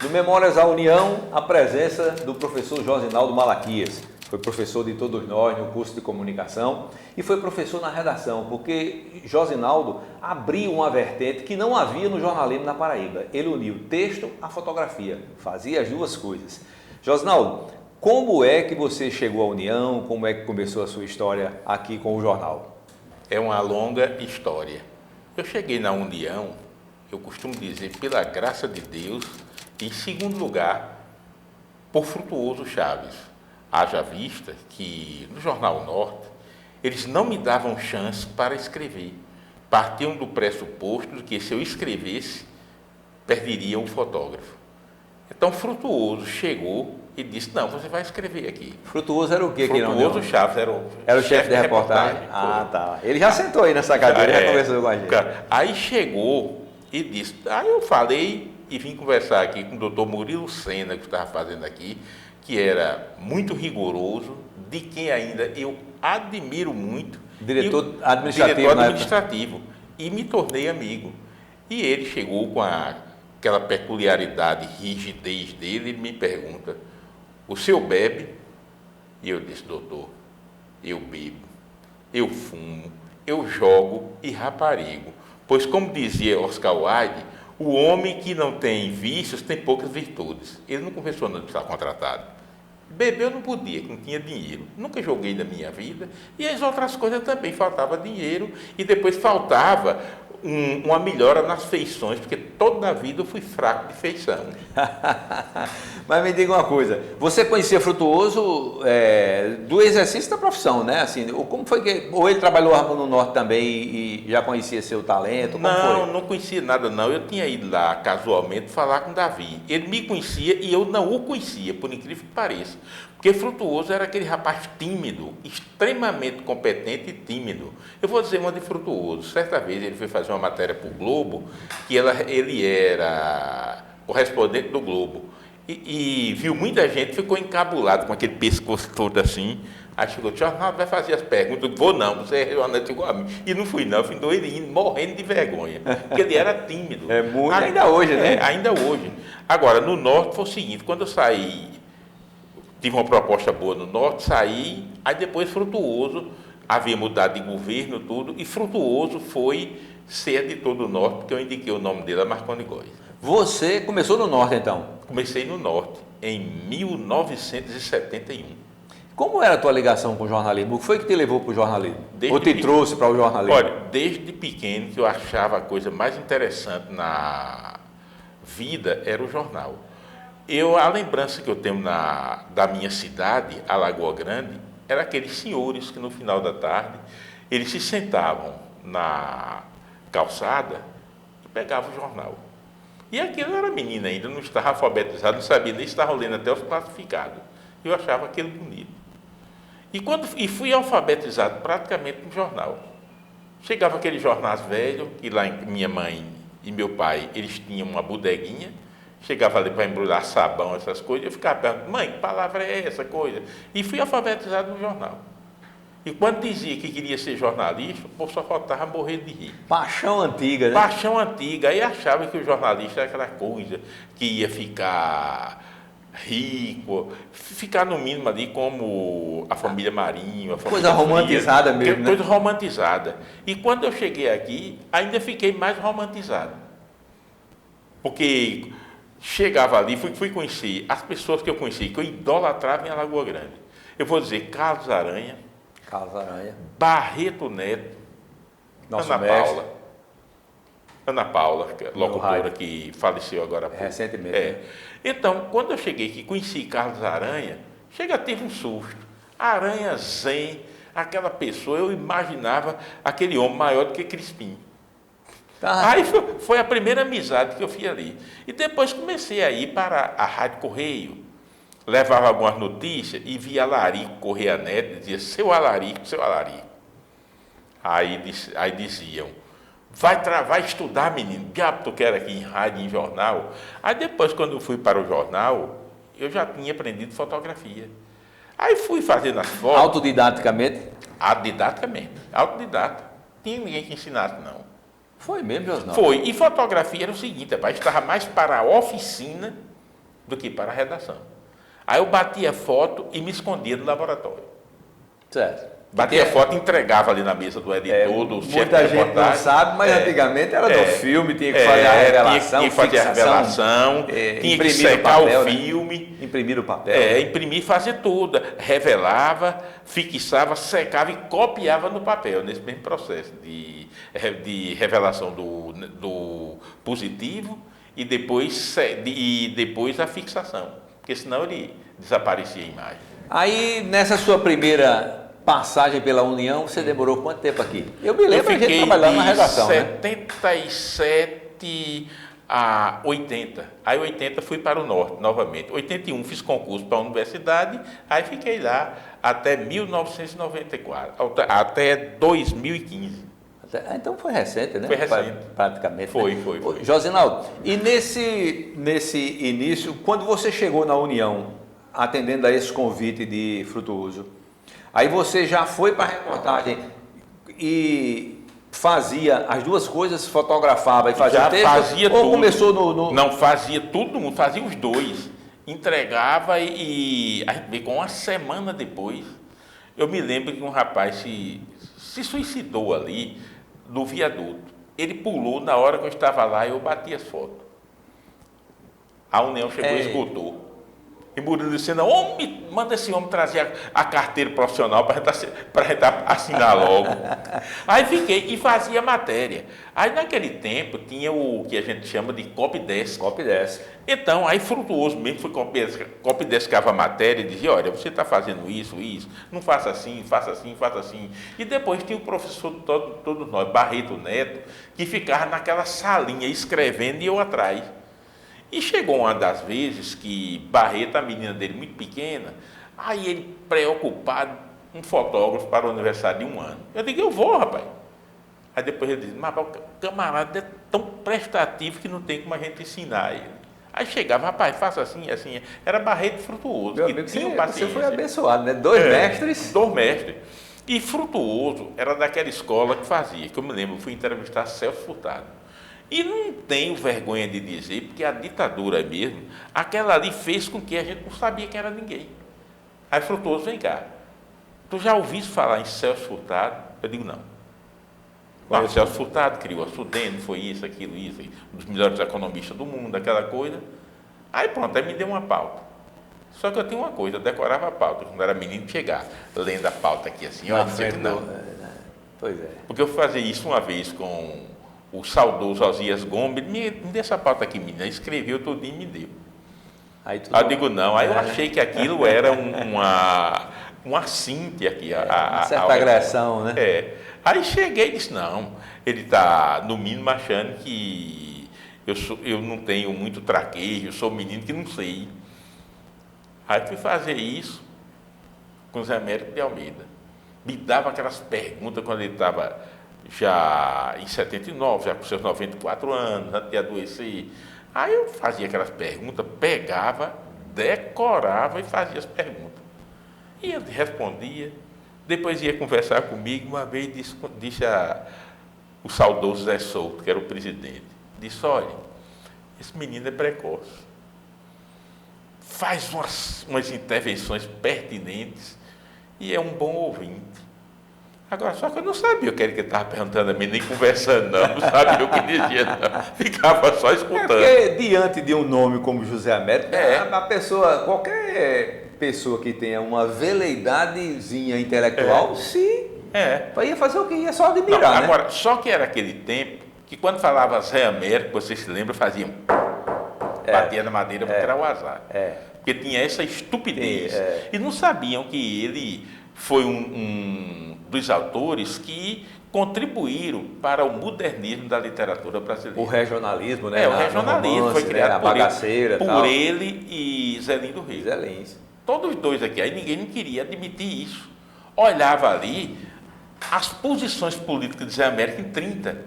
No Memórias à União, a presença do professor Josinaldo Malaquias. Foi professor de todos nós no curso de comunicação e foi professor na redação, porque Josinaldo abriu uma vertente que não havia no jornalismo na Paraíba. Ele uniu o texto à fotografia, fazia as duas coisas. Josinaldo, como é que você chegou à União? Como é que começou a sua história aqui com o jornal? É uma longa história. Eu cheguei na União, eu costumo dizer, pela graça de Deus, e em segundo lugar, por Frutuoso Chaves. Haja vista que no Jornal Norte, eles não me davam chance para escrever. Partiam do pressuposto de que se eu escrevesse, perderia o fotógrafo. Então Frutuoso chegou e disse, não, você vai escrever aqui. Frutuoso era o quê? Frutuoso Chaves era o chefe de reportagem? Ah, tá. Ele já sentou aí nessa cadeira, já conversou com a gente. Aí chegou e disse, aí eu falei e vim conversar aqui com o doutor Murilo Sena, que estava fazendo aqui, que era muito rigoroso, de quem ainda eu admiro muito. Diretor administrativo. E me tornei amigo. E ele chegou com aquela peculiaridade, rigidez dele, ele me pergunta, o senhor bebe? E eu disse, doutor, eu bebo, eu fumo, eu jogo e raparigo. Pois como dizia Oscar Wilde, o homem que não tem vícios tem poucas virtudes. Ele não conversou não de estar contratado. Beber eu não podia, que não tinha dinheiro. Nunca joguei na minha vida. E as outras coisas também, faltava dinheiro. E depois faltava uma melhora nas feições, porque toda a vida eu fui fraco de feição. Mas me diga uma coisa, você conhecia Frutuoso do exercício da profissão, né? Assim, como foi que, ou ele trabalhou no Norte também e já conhecia seu talento? Não conhecia nada não. Eu tinha ido lá casualmente falar com Davi. Ele me conhecia e eu não o conhecia, por incrível que pareça. Porque Frutuoso era aquele rapaz tímido, extremamente competente e tímido. Eu vou dizer uma de Frutuoso. Certa vez ele foi fazer uma matéria para o Globo, que ele era correspondente do Globo. E viu muita gente, ficou encabulado com aquele pescoço todo assim. Aí chegou, jornal vai fazer as perguntas. Vou não, você é jornalista igual a mim. E não fui não, fui ele indo, morrendo de vergonha. Porque ele era tímido. Ainda hoje, né? Ainda hoje. Agora, no Norte foi o seguinte, quando eu saí, tive uma proposta boa no Norte, saí, aí depois Frutuoso, havia mudado de governo, tudo, e Frutuoso foi ser editor do Norte, porque eu indiquei o nome dele a Marconi Góes. Você começou no Norte, então? Comecei no Norte, em 1971. Como era a tua ligação com o jornalismo? O que foi que te levou para o jornalismo? Ou te trouxe para o jornalismo? Olha, desde pequeno que eu achava a coisa mais interessante na vida era o jornal. A lembrança que eu tenho da minha cidade, a Lagoa Grande, era aqueles senhores que no final da tarde, eles se sentavam na calçada e pegavam o jornal. E aquilo era menina ainda, não estava alfabetizado, não sabia nem, estava lendo até os classificados. Eu achava aquilo bonito. E fui alfabetizado praticamente no jornal. Chegava aqueles jornais velhos, e lá minha mãe e meu pai, eles tinham uma bodeguinha, chegava ali para embrulhar sabão, essas coisas, eu ficava perguntando, mãe, que palavra é essa coisa? E fui alfabetizado no jornal. E quando dizia que queria ser jornalista, o povo só faltava morrer de rir. Paixão antiga, né? Paixão antiga. Aí achava que o jornalista era aquela coisa que ia ficar rico, ficar no mínimo ali como a família Marinho. Coisa romantizada mesmo, né? Coisa romantizada. E quando eu cheguei aqui, ainda fiquei mais romantizado. Porque chegava ali, fui conhecer as pessoas que eu conheci, que eu idolatrava em Alagoa Grande. Eu vou dizer Carlos Aranha, Barreto Neto, Ana Paula, locutora que faleceu agora há pouco. Recentemente. Né? Então, quando eu cheguei aqui, conheci Carlos Aranha, teve um susto. Aranha zen, aquela pessoa, eu imaginava aquele homem maior do que Crispim. Aí foi a primeira amizade que eu fiz ali. E depois comecei a ir para a Rádio Correio, levava algumas notícias e via Alarico Correia Neto e dizia, seu Alarico. Aí diziam, vai estudar, menino, diabo tu quer aqui em rádio, em jornal. Aí depois, quando eu fui para o jornal, eu já tinha aprendido fotografia. Aí fui fazendo as fotos. Autodidaticamente? Autodidata. Não tinha ninguém que ensinasse, não. Foi mesmo, Josinaldo? Foi. E fotografia era o seguinte, estava mais para a oficina do que para a redação. Aí eu batia foto e me escondia no laboratório. Certo. Batia foto e entregava ali na mesa do editor, do chefe de muita gente reportagem. não sabe, mas antigamente era do filme, tinha que fazer a revelação, tinha que fazer a revelação, tinha que secar o filme. Imprimir o papel. Imprimir, fazer tudo. Revelava, fixava, secava e copiava no papel, nesse mesmo processo de revelação do positivo e depois a fixação, porque senão ele desaparecia a imagem. Aí, nessa sua primeira passagem pela União, você demorou quanto tempo aqui? Eu me lembro de a gente trabalhando na redação, né? 77 a 80. Aí 80 fui para o Norte novamente. 81 fiz concurso para a universidade, aí fiquei lá até 1994, até 2015. Então foi recente, né? Foi recente. Praticamente. Foi. Josinaldo, e nesse início, quando você chegou na União, atendendo a esse convite de Frutuoso, aí você já foi para a reportagem e fazia as duas coisas, fotografava e fazia já texto? Fazia ou tudo. Começou no... Não, fazia tudo, fazia os dois. Entregava e a gente vê com uma semana depois, eu me lembro que um rapaz se suicidou ali no viaduto. Ele pulou na hora que eu estava lá e eu bati as fotos. A União chegou e esgotou. E Murilo disse, não, homem, manda esse homem trazer a carteira profissional para a gente assinar logo. Aí fiquei e fazia matéria. Aí naquele tempo tinha o que a gente chama de copydesk. Então, aí Frutuoso mesmo foi copydeskava a matéria e dizia, olha, você está fazendo isso, não faça assim, faça assim, faça assim. E depois tinha o professor de todos nós, Barreto Neto, que ficava naquela salinha escrevendo e eu atrás. E chegou uma das vezes que Barreto, a menina dele muito pequena, aí ele preocupado, um fotógrafo para o aniversário de 1 ano. Eu digo, eu vou, rapaz. Aí depois ele disse, mas o camarada é tão prestativo que não tem como a gente ensinar ele. Aí chegava, rapaz, faça assim, assim. Era Barreto Frutuoso, Meu que amigo, tinha paciência. Você foi abençoado, né? Dois mestres. E Frutuoso era daquela escola que fazia, que eu me lembro, eu fui entrevistar Celso Furtado. E não tenho vergonha de dizer, porque a ditadura mesmo, aquela ali fez com que a gente não sabia quem era ninguém. Aí Frutuoso, vem cá, tu já ouviste falar em Celso Furtado? Eu digo, não. Mas o Celso Furtado criou a Sudene, foi isso, aquilo, isso, um dos melhores economistas do mundo, aquela coisa. Aí pronto, aí me deu uma pauta. Só que eu tinha uma coisa, eu decorava a pauta, quando era menino chegar, lendo a pauta aqui assim, eu disse, não. Pois é. Porque eu fazia isso uma vez com o saudoso Osias Gomes, me dê essa pauta aqui, menina, escreveu tudinho e me deu. Aí eu digo, não, aí eu achei que aquilo era uma Cíntia aqui. Uma certa agressão, né? Aí cheguei e disse, não, ele está, no mínimo, achando que eu não tenho muito traquejo, eu sou um menino que não sei. Aí fui fazer isso com o Zé Américo de Almeida. Me dava aquelas perguntas quando ele estava já em 79, já com seus 94 anos, antes de adoecer. Aí eu fazia aquelas perguntas, pegava, decorava e fazia as perguntas. E ele respondia, depois ia conversar comigo, uma vez disse o saudoso Zé Souto, que era o presidente, disse, olha, esse menino é precoce, faz umas intervenções pertinentes e é um bom ouvinte. Agora, só que eu não sabia o que ele estava perguntando a mim, nem conversando, não sabia o que dizia, não. Ficava só escutando. Porque diante de um nome como José Américo, a pessoa, qualquer pessoa que tenha uma veleidadezinha intelectual, ia fazer o quê? Ia só admirar, não, né? Agora, só que era aquele tempo que quando falava Zé Américo, vocês se lembram, faziam, batia na madeira para tirar o azar. Porque tinha essa estupidez. E não sabiam que ele foi um dos autores que contribuíram para o modernismo da literatura brasileira. O regionalismo, né? O regionalismo romance, foi criado por ele e Zé Lindo Reis. Zé Lins. Todos dois aqui. Aí ninguém não queria admitir isso. Olhava ali as posições políticas de Zé Américo em 30,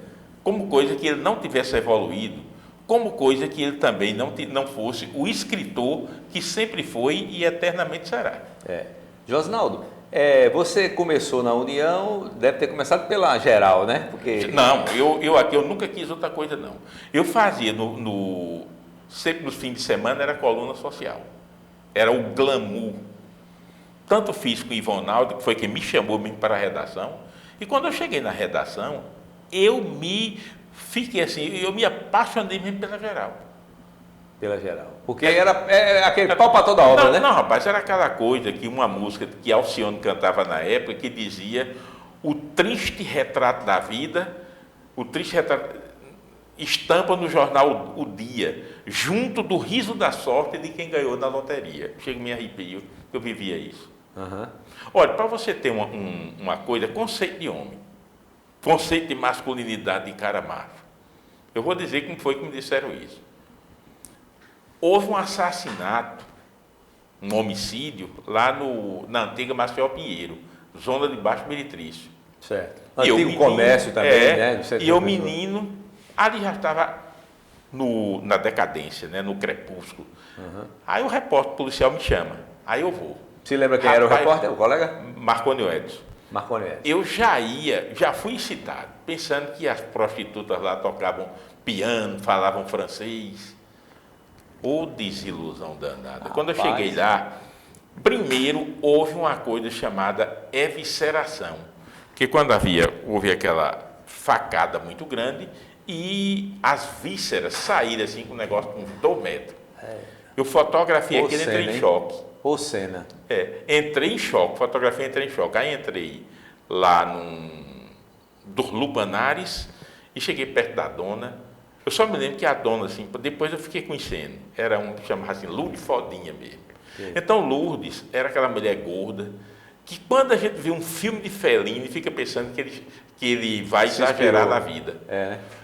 como coisa que ele não tivesse evoluído, como coisa que ele também não fosse o escritor que sempre foi e eternamente será. Josinaldo, você começou na União, deve ter começado pela geral, né? Não, eu nunca quis outra coisa, não. Eu fazia no sempre nos fins de semana era coluna social. Era o glamour. Tanto fiz com o Ivonaldo, que foi quem me chamou mesmo para a redação. E quando eu cheguei na redação, eu me apaixonei mesmo pela geral. Pela geral. Porque era aquele pau para toda obra, não, né? Não, rapaz, era aquela coisa que uma música que Alcione cantava na época, que dizia o triste retrato da vida, o triste retrato, estampa no jornal O Dia, junto do riso da sorte de quem ganhou na loteria. Chega e me arrepio, que eu vivia isso. Uhum. Olha, para você ter uma coisa, conceito de homem, conceito de masculinidade de cara macho. Eu vou dizer como foi que me disseram isso. Houve um assassinato, um homicídio, lá na antiga Maceió Pinheiro, zona de Baixo Meretrício. Certo. Antigo comércio também, né? E o menino, ali já estava na decadência, né? No crepúsculo. Uhum. Aí o repórter policial me chama, aí eu vou. Você lembra quem era o repórter, o colega? Marconi Edson. Marconi Edson. Eu já fui incitado, pensando que as prostitutas lá tocavam piano, falavam francês. Ô desilusão danada. Quando eu cheguei lá, primeiro houve uma coisa chamada evisceração. Porque quando houve aquela facada muito grande e as vísceras saíram assim com um negócio com uns 2 metros. Eu fotografei aquilo e entrei em choque. Ô cena. Entrei em choque, fotografia, entrei em choque. Aí entrei lá dos Lupanares e cheguei perto da dona. Eu só me lembro que a dona, assim, depois eu fiquei conhecendo, era que chamava assim, Lourdes Fodinha mesmo. Sim. Então Lourdes era aquela mulher gorda, que quando a gente vê um filme de Fellini, fica pensando que ele vai exagerar na vida.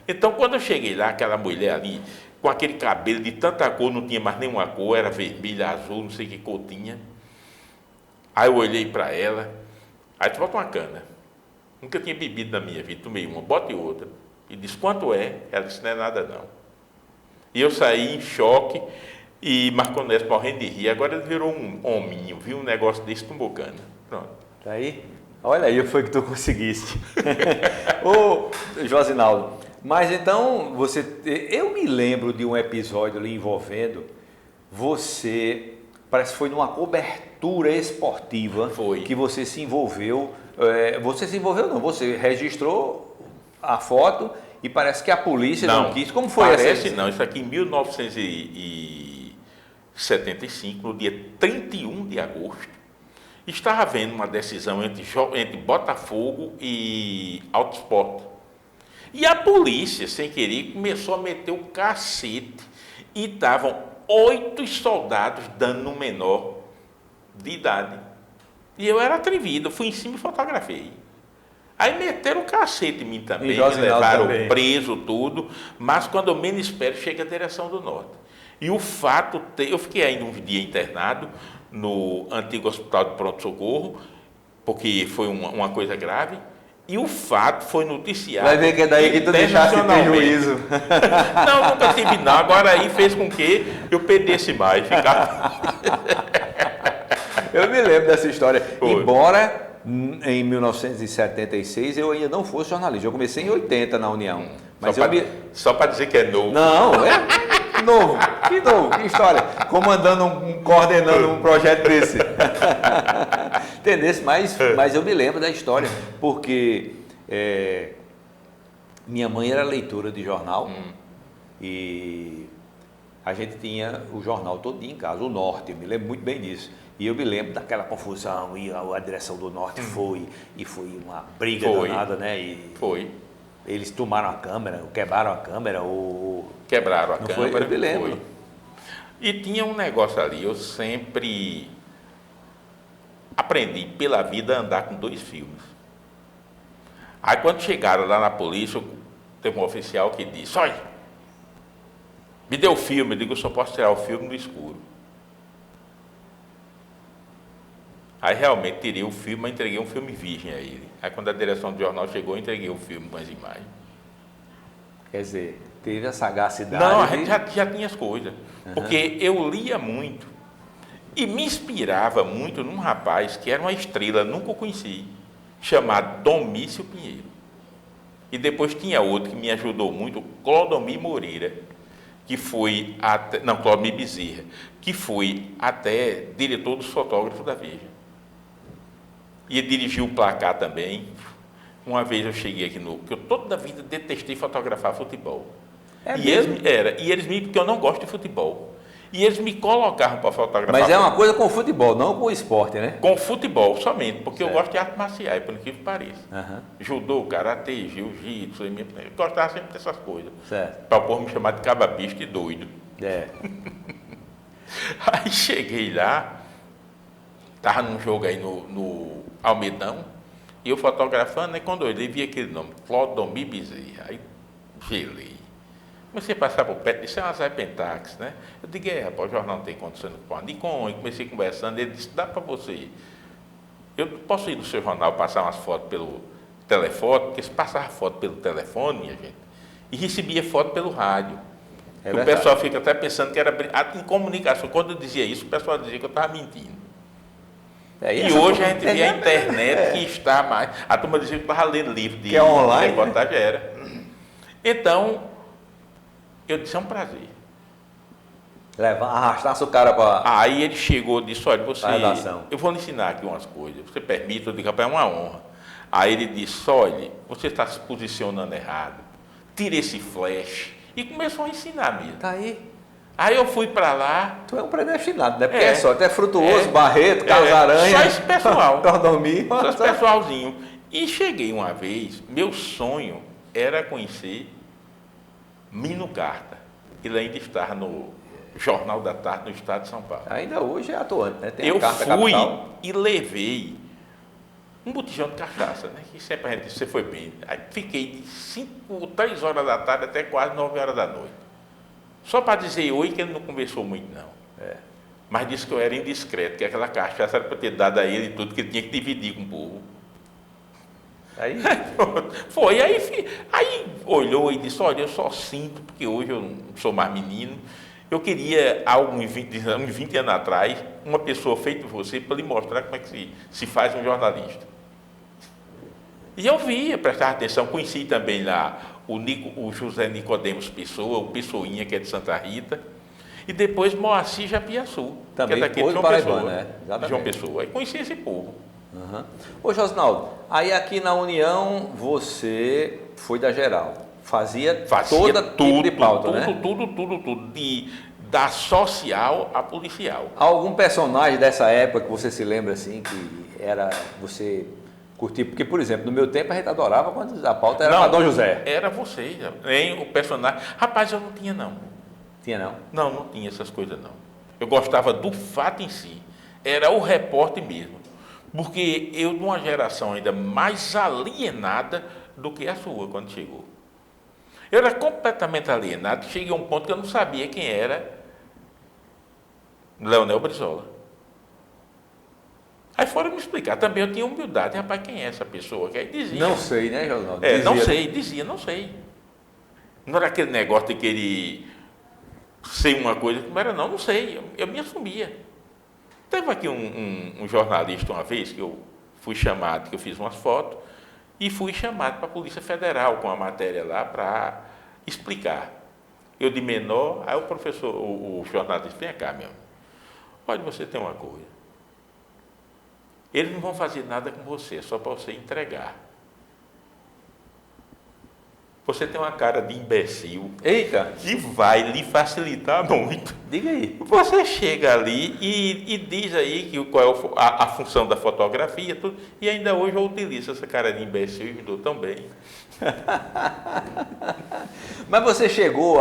Então quando eu cheguei lá, aquela mulher ali, com aquele cabelo de tanta cor, não tinha mais nenhuma cor, era vermelha, azul, não sei que cor tinha. Aí eu olhei para ela, aí tu bota uma cana. Nunca tinha bebido na minha vida, tomei uma, bota e outra. E disse, quanto é? Ela disse, não é nada não. E eu saí em choque e Marconi Edson morrendo de rir. Agora ele virou um hominho, viu um negócio desse, tomou cana. Pronto. Tá aí? Olha aí, foi que tu conseguiste. Ô, Josinaldo, mas então, eu me lembro de um episódio ali envolvendo você, parece que foi numa cobertura esportiva. Foi. Que você se envolveu. Você se envolveu não, você registrou a foto e parece que a polícia não quis. Como foi essa? Parece não, isso aqui em 1975, no dia 31 de agosto, estava havendo uma decisão entre Botafogo e Alto Esporte. E a polícia, sem querer, começou a meter o cacete e estavam 8 soldados dando no menor de idade. E eu era atrevido, fui em cima e fotografei. Aí meteram o cacete em mim também, me levaram preso, tudo, mas quando eu menos espero, chega a direção do Norte. E o fato, eu fiquei ainda um dia internado no antigo hospital de pronto-socorro, porque foi uma coisa grave, e o fato foi noticiado. Vai ver que é daí que tu deixasse prejuízo. Não, nunca tive não, agora aí fez com que eu perdesse mais. Eu me lembro dessa história, embora em 1976 eu ainda não fosse jornalista, eu comecei em 80 na União. Mas só para dizer que é novo. Não, novo, que história, coordenando um projeto desse. Entendeu? Mas eu me lembro da história, porque minha mãe era leitora de jornal e a gente tinha o jornal todinho em casa, o Norte, eu me lembro muito bem disso. E eu me lembro daquela confusão, e a direção do Norte foi uma briga danada, né? Foi. Eles tomaram a câmera, quebraram a câmera, Quebraram a câmera, foi? Eu me lembro. Foi. E tinha um negócio ali, eu sempre aprendi pela vida a andar com 2 filmes. Aí quando chegaram lá na polícia, teve um oficial que disse, olha, me deu o filme, eu digo, eu só posso tirar o filme no escuro. Aí realmente tirei o filme, mas entreguei um filme virgem a ele. Aí quando a direção do jornal chegou, eu entreguei o filme com as imagens. Quer dizer, teve a sagacidade. Não, a gente já tinha as coisas. Porque eu lia muito e me inspirava muito num rapaz que era uma estrela, nunca o conheci, chamado Domício Pinheiro. E depois tinha outro que me ajudou muito, Clodomir Moreira, que foi até, não, Cláudio Bezerra, que foi até diretor dos fotógrafos da Veja. E ele dirigiu o Placar também. Uma vez eu cheguei aqui porque eu toda a vida detestei fotografar futebol. Porque eu não gosto de futebol. E eles me colocavam para fotografar. Mas é uma coisa com o futebol, não com o esporte, né? Com o futebol somente, porque eu gosto de artes marciais, por incrível que pareça. Uhum. Judô, karatê, jiu-jitsu, eu gostava sempre dessas coisas. Certo. Para o povo me chamar de cababista e doido. É. Aí cheguei lá, estava num jogo aí no Almedão, e eu fotografando, né, quando eu olhei, vi aquele nome, Clodomir Bezerra. Aí gelei. Comecei a passar por perto, disse, é uma Zé Pentax, né? Eu digo, rapaz, o jornal não tem condição de com. E comecei conversando, ele disse, dá para você. Eu posso ir no seu jornal passar umas fotos pelo telefone, porque se passava foto pelo telefone, minha gente, e recebia foto pelo rádio. O pessoal fica até pensando que era em comunicação. Quando eu dizia isso, o pessoal dizia que eu estava mentindo. E hoje a gente vê a internet que está mais. A turma dizia que estava lendo livro de online, reportagem, era. Então, eu disse, é um prazer. Arrastasse o cara para. Aí ele chegou e disse, olha, eu vou lhe ensinar aqui umas coisas. Você permite? Eu digo, rapaz, é uma honra. Aí ele disse, olha, você está se posicionando errado. Tira esse flash. E começou a ensinar mesmo. Tá aí. Aí eu fui para lá. Tu é um predestinado, né? Porque é só, até Frutuoso, Barreto, Carlos Aranha. Só esse pessoal. Só esse pessoalzinho. E cheguei uma vez, meu sonho era conhecer Mino Carta. Ele ainda está no Jornal da Tarde, no estado de São Paulo. Ainda hoje é atuante, né? Tem eu a Carta fui Capital. E levei um botijão de cachaça, né? Que sempre a gente disse, você foi bem. Aí fiquei de 3 horas da tarde até quase 9 horas da noite. Só para dizer oi, que ele não conversou muito, não. Mas disse que eu era indiscreto, que aquela cachaça era para ter dado a ele tudo, que ele tinha que dividir com o povo. Aí foi, aí olhou e disse, olha, eu só sinto, porque hoje eu não sou mais menino, eu queria, uns 20 anos atrás, uma pessoa feita por você para lhe mostrar como é que se faz um jornalista. E eu via, prestava atenção, conheci também lá o José Nicodemos Pessoa, o Pessoinha, que é de Santa Rita, e depois Moacir Japiaçu, também, que é daqui de João Paraibano, Pessoa. né? Exatamente. João Pessoa. Aí conheci esse povo. Uhum. Ô Josinaldo, aí aqui na União você foi da geral, fazia toda tudo, tipo de pauta, né? Tudo, da social a policial. Há algum personagem dessa época que você se lembra assim, que era você curtir? Porque, por exemplo, no meu tempo a gente adorava quando a pauta era para Dom José. Era você, nem o personagem. Rapaz, eu não tinha não. Tinha não? Não tinha essas coisas não. Eu gostava do fato em si. Era o repórter mesmo. Porque eu, de uma geração ainda mais alienada do que a sua, quando chegou. Eu era completamente alienado, cheguei a um ponto que eu não sabia quem era Leonel Brizola. Aí foram me explicar. Também eu tinha humildade. Rapaz, quem é essa pessoa? Que aí dizia. Não sei, né, Josinaldo? Não sei. Não era aquele negócio de querer ser uma coisa que não era, não sei. Eu me assumia. Teve aqui um jornalista uma vez que eu fui chamado, que eu fiz umas fotos, e fui chamado para a Polícia Federal com a matéria lá para explicar. Eu de menor, aí o professor, o jornalista disse, vem cá, meu. Olha, você tem uma coisa. Eles não vão fazer nada com você, é só para você entregar. Você tem uma cara de imbecil. Eita! Que vai lhe facilitar muito. Diga aí. Você chega ali e diz aí qual é a função da fotografia, tudo, e ainda hoje eu utilizo essa cara de imbecil e me dou tão bem. Mas você chegou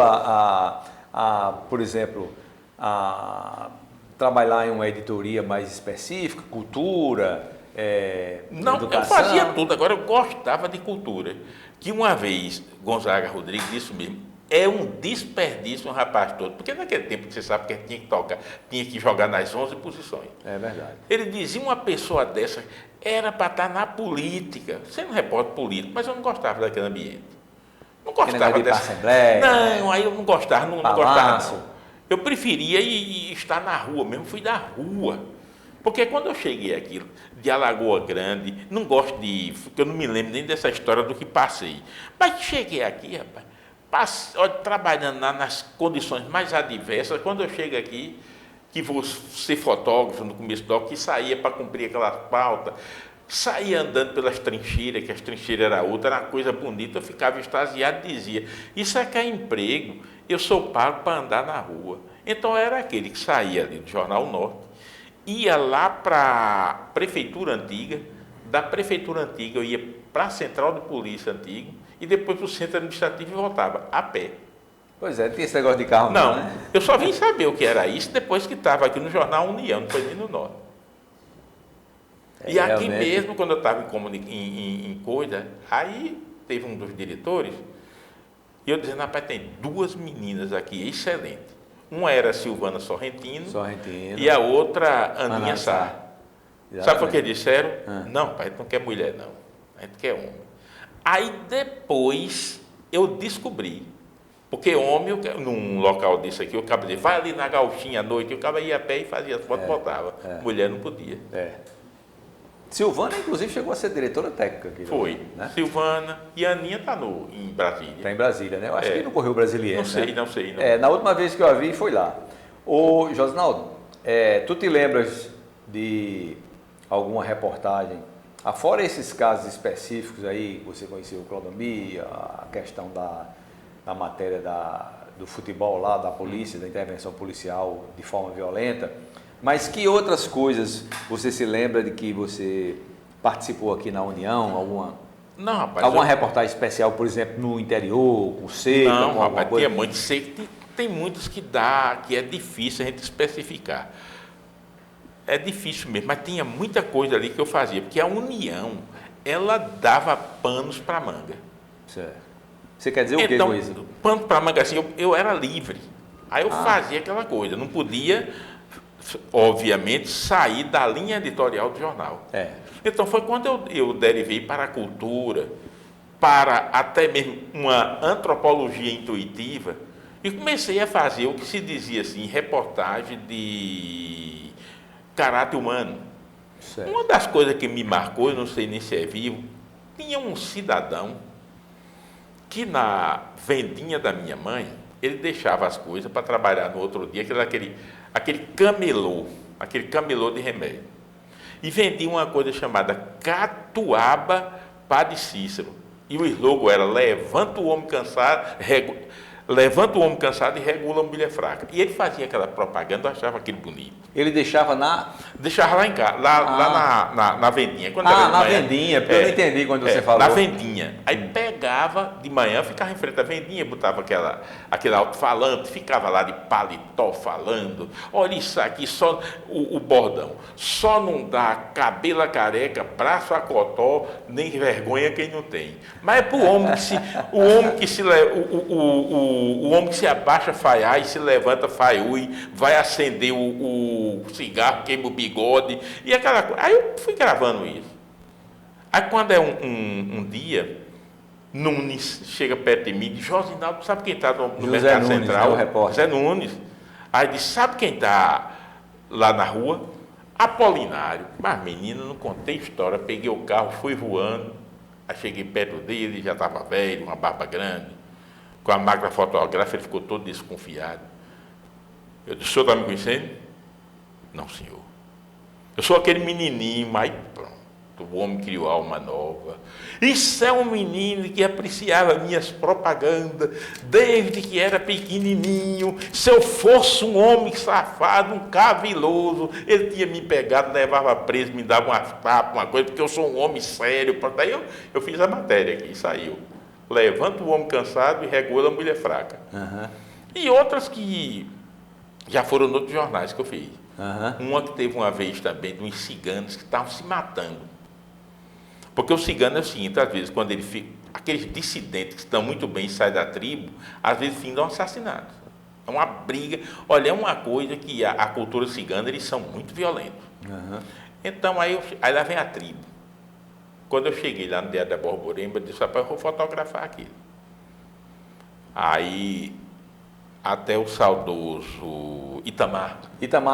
por exemplo, a trabalhar em uma editoria mais específica, cultura, não, educação? Eu fazia tudo, agora eu gostava de cultura. Que uma vez, Gonzaga Rodrigues disse mesmo, é um desperdício um rapaz todo, porque naquele tempo que você sabe que tinha que tocar, tinha que jogar nas 11 posições. É verdade. Ele dizia, uma pessoa dessa era para estar na política, sendo repórter político, mas eu não gostava daquele ambiente. Não gostava dessa assembleia. Não, aí eu não gostava, não gostava não. Eu preferia estar na rua mesmo, fui da rua. Porque quando eu cheguei aqui de Alagoa Grande, não gosto porque eu não me lembro nem dessa história do que passei. Mas cheguei aqui, rapaz, olha, trabalhando nas condições mais adversas. Quando eu chego aqui, que vou ser fotógrafo no começo do que saía para cumprir aquela pauta, saía andando pelas trincheiras, que as trincheiras eram outra, era uma coisa bonita, eu ficava extasiado e dizia, isso aqui é emprego, eu sou pago para andar na rua. Então eu era aquele que saía ali do Jornal Norte, ia lá para a Prefeitura Antiga, da Prefeitura Antiga eu ia para a Central de Polícia Antiga, e depois para o Centro Administrativo e voltava, a pé. Pois é, não tinha esse negócio de carro Não, né? Eu só vim saber o que era isso depois que estava aqui no Jornal União, não foi nem no Norte. E aqui realmente... mesmo, quando eu estava em coisa, aí teve um dos diretores, e eu dizendo, rapaz, tem duas meninas aqui excelentes. Uma era a Silvana Sorrentino, e a outra Aninha Sá. Sabe o que eles disseram? Não, pai, a gente não quer mulher, não. A gente quer homem. Aí depois eu descobri, porque homem, num local desse aqui, eu acabo de dizer, vai ali na gauchinha à noite, eu acabo ia a pé e fazia as fotos e voltava. Mulher não podia. Silvana, inclusive, chegou a ser diretora técnica aqui. Foi. Né? Silvana e a Aninha está em Brasília. Está em Brasília, né? Eu acho que no Correio Brasiliense. Não sei. Não. Na última vez que eu a vi, foi lá. Ô, Josinaldo, tu te lembras de alguma reportagem, afora esses casos específicos aí, você conheceu o Clodomir, a questão da matéria do futebol lá, da polícia, da intervenção policial de forma violenta, mas que outras coisas você se lembra de que você participou aqui na União? Não, rapaz. Alguma reportagem especial, por exemplo, no interior, com seca? Não, rapaz, tinha muito seca. Tem muitos que é difícil a gente especificar. É difícil mesmo, mas tinha muita coisa ali que eu fazia, porque a União, ela dava panos para manga. Certo. Você quer dizer o que com isso? Pano para manga, assim, eu era livre. Aí eu fazia aquela coisa, não podia, obviamente, sair da linha editorial do jornal. Então foi quando eu derivei para a cultura, para até mesmo uma antropologia intuitiva, e comecei a fazer o que se dizia assim, reportagem de caráter humano. Certo. Uma das coisas que me marcou, eu não sei nem se é vivo, tinha um cidadão que na vendinha da minha mãe, ele deixava as coisas para trabalhar no outro dia, aquele camelô de remédio. E vendia uma coisa chamada catuaba Padre Cícero. E o slogan era, levanta o homem cansado e regula a mulher fraca. E ele fazia aquela propaganda, eu achava aquilo bonito. Ele deixava Deixava lá em casa, lá na vendinha. Quando era na vendinha, porque eu não entendi quando você falou. Na vendinha. Aí pegava de manhã, ficava em frente à vendinha, botava aquele alto-falante, ficava lá de paletó falando. Olha isso aqui, só o bordão. Só não dá cabelo a careca, braço a cotó, nem vergonha quem não tem. Mas é para o homem o homem que se abaixa faiai, se levanta faiui, vai acender o cigarro, queima o bigode, e aquela coisa. Aí eu fui gravando isso. Aí quando é um dia, Nunes chega perto de mim e diz, Josinaldo, sabe quem está no Mercado Nunes, Central? Né, o repórter. Zé Nunes. Aí diz, sabe quem está lá na rua? Apolinário. Mas menino, não contei história, peguei o carro, fui voando, aí cheguei perto dele, já estava velho, uma barba grande, com a máquina fotográfica, ele ficou todo desconfiado. Eu disse, o senhor está me conhecendo? Não, senhor. Eu sou aquele menininho, mas pronto, o homem criou alma nova. Isso é um menino que apreciava minhas propagandas desde que era pequenininho. Se eu fosse um homem safado, um caviloso, ele tinha me pegado, levava preso, me dava uma tapa, uma coisa, porque eu sou um homem sério. Daí eu fiz a matéria aqui, saiu. Levanta o homem cansado e regula a mulher fraca. E outras que já foram em outros jornais que eu fiz. Uma que teve uma vez também de uns ciganos que estavam se matando. Porque o cigano é o seguinte, às vezes, quando ele fica, aqueles dissidentes que estão muito bem e saem da tribo, às vezes findam assassinados. É uma briga. Olha, é uma coisa que a cultura cigana, eles são muito violentos. Então, aí lá vem a tribo. Quando eu cheguei lá no Diário da Borborema, eu disse, rapaz, eu vou fotografar aquilo. Aí, até o saudoso Itamar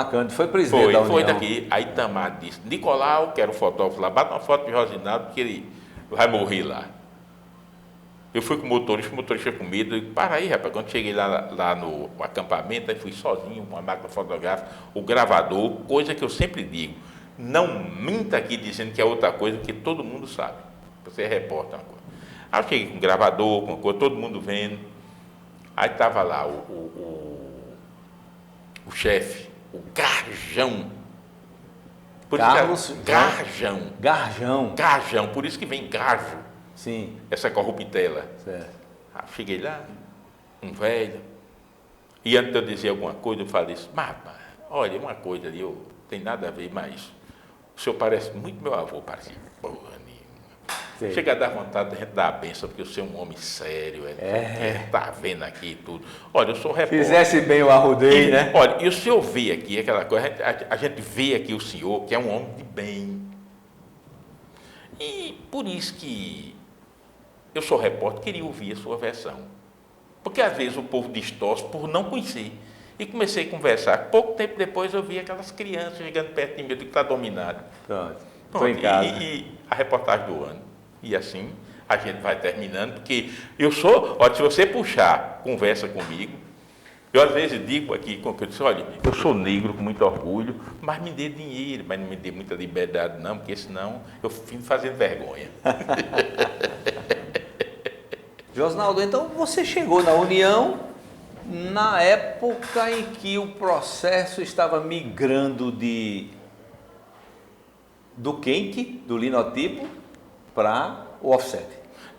Cândido, foi presidente da União. Foi daqui. Aí Itamar disse, Nicolau, quero fotógrafo lá, bata uma foto de Josinaldo, que ele vai morrer lá. Eu fui com o motorista com medo. Eu digo, para aí, rapaz. Quando cheguei lá no acampamento, aí fui sozinho, com a máquina fotográfica, o gravador, coisa que eu sempre digo. Não minta aqui dizendo que é outra coisa, que todo mundo sabe. Você é repórter, uma coisa. Aí eu cheguei com o gravador, com a coisa, todo mundo vendo. Aí estava lá o chefe, o Garjão. Carlos Garjão. Garjão. Garjão, por isso que vem Garjo. Sim. Essa corruptela. Certo. Aí cheguei lá, um velho. E antes de eu dizer alguma coisa, eu falei assim, mas, olha, uma coisa ali, eu tem nada a ver, mas o senhor parece muito meu avô, parece porra nenhuma. Sim. Chega a dar vontade de a gente dar a benção, porque o senhor é um homem sério, tá vendo aqui e tudo. Olha, eu sou repórter. Fizesse bem o arrudei, né? Olha, e o senhor vê aqui aquela coisa, a gente vê aqui o senhor, que é um homem de bem. E por isso que eu sou repórter, queria ouvir a sua versão. Porque às vezes o povo distorce por não conhecer. E comecei a conversar. Pouco tempo depois eu vi aquelas crianças chegando perto de mim, eu digo que está dominado. Pronto. Estou em casa. E a reportagem do ano. E assim a gente vai terminando, porque eu sou, olha, se você puxar conversa comigo, eu às vezes digo aqui, eu disse, olha, eu sou negro com muito orgulho, mas me dê dinheiro, mas não me dê muita liberdade não, porque senão eu fico fazendo vergonha. Josnaldo, então você chegou na União na época em que o processo estava migrando do quente, do linotipo, para o offset.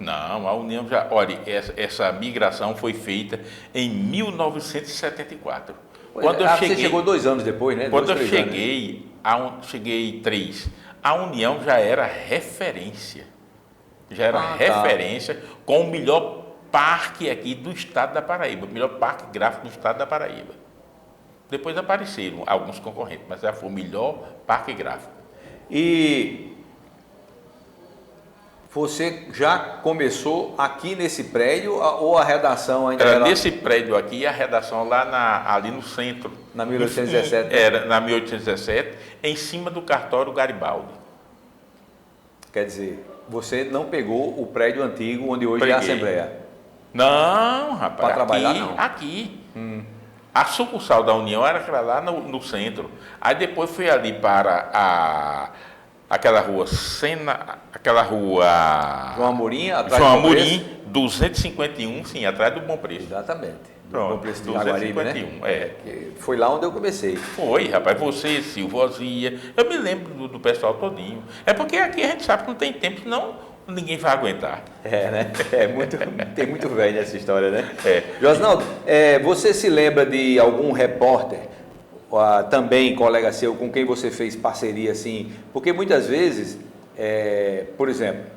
Não, a União já... Olha, essa migração foi feita em 1974. Quando eu cheguei, você chegou 2 anos depois, né? Quando eu cheguei, cheguei 3, a União já era referência. Já era referência com o melhor parque aqui do estado da Paraíba, o melhor parque gráfico do estado da Paraíba. Depois apareceram alguns concorrentes, mas já foi o melhor parque gráfico. E você já começou aqui nesse prédio ou a redação ainda era nesse prédio aqui e a redação lá ali no centro. Na 1817? Era na 1817, em cima do cartório Garibaldi. Quer dizer, você não pegou o prédio antigo onde hoje é a Assembleia? Não, rapaz. Para trabalhar não? Aqui. A sucursal da União era aquela lá no centro. Aí depois foi ali para aquela rua aquela rua João Amorim, atrás João do Bom Amorim, Preço? 251, sim, atrás do Bom Preço. Exatamente. Do Pronto, Bom Preço de Jaguaribe, 251, né? Foi lá onde eu comecei. Foi, rapaz, você, Silvozia, eu me lembro do pessoal todinho. É porque aqui a gente sabe que não tem tempo, senão ninguém vai aguentar. Né? Tem muito velho essa história, né? É. Josnaldo, você se lembra de algum repórter, também colega seu, com quem você fez parceria assim? Porque muitas vezes, por exemplo,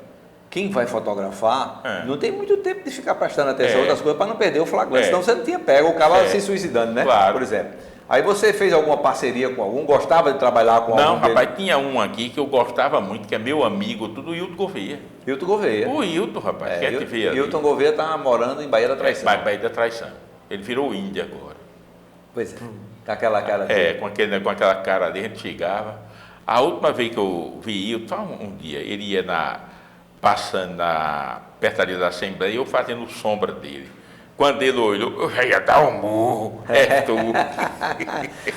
quem vai fotografar não tem muito tempo de ficar prestando atenção a outras coisas para não perder o flagrante, senão você não tinha pego o cara se suicidando, né? Claro. Por exemplo. Aí você fez alguma parceria com algum? Gostava de trabalhar com algum? Não, rapaz, tinha um aqui que eu gostava muito, que é meu amigo, tudo, o Hilton Gouveia. Hilton Gouveia. O Hilton, rapaz, quer te ver ali. Hilton Gouveia está morando em Bahia da Traição. Bahia da Traição. Ele virou índia agora. Pois é, com aquela cara dele. Com aquela cara ali, a gente chegava. A última vez que eu vi Hilton, só um dia, ele ia passando perto ali da Assembleia, eu fazendo sombra dele. Quando ele olhou, eu já ia dar um murro. Tu.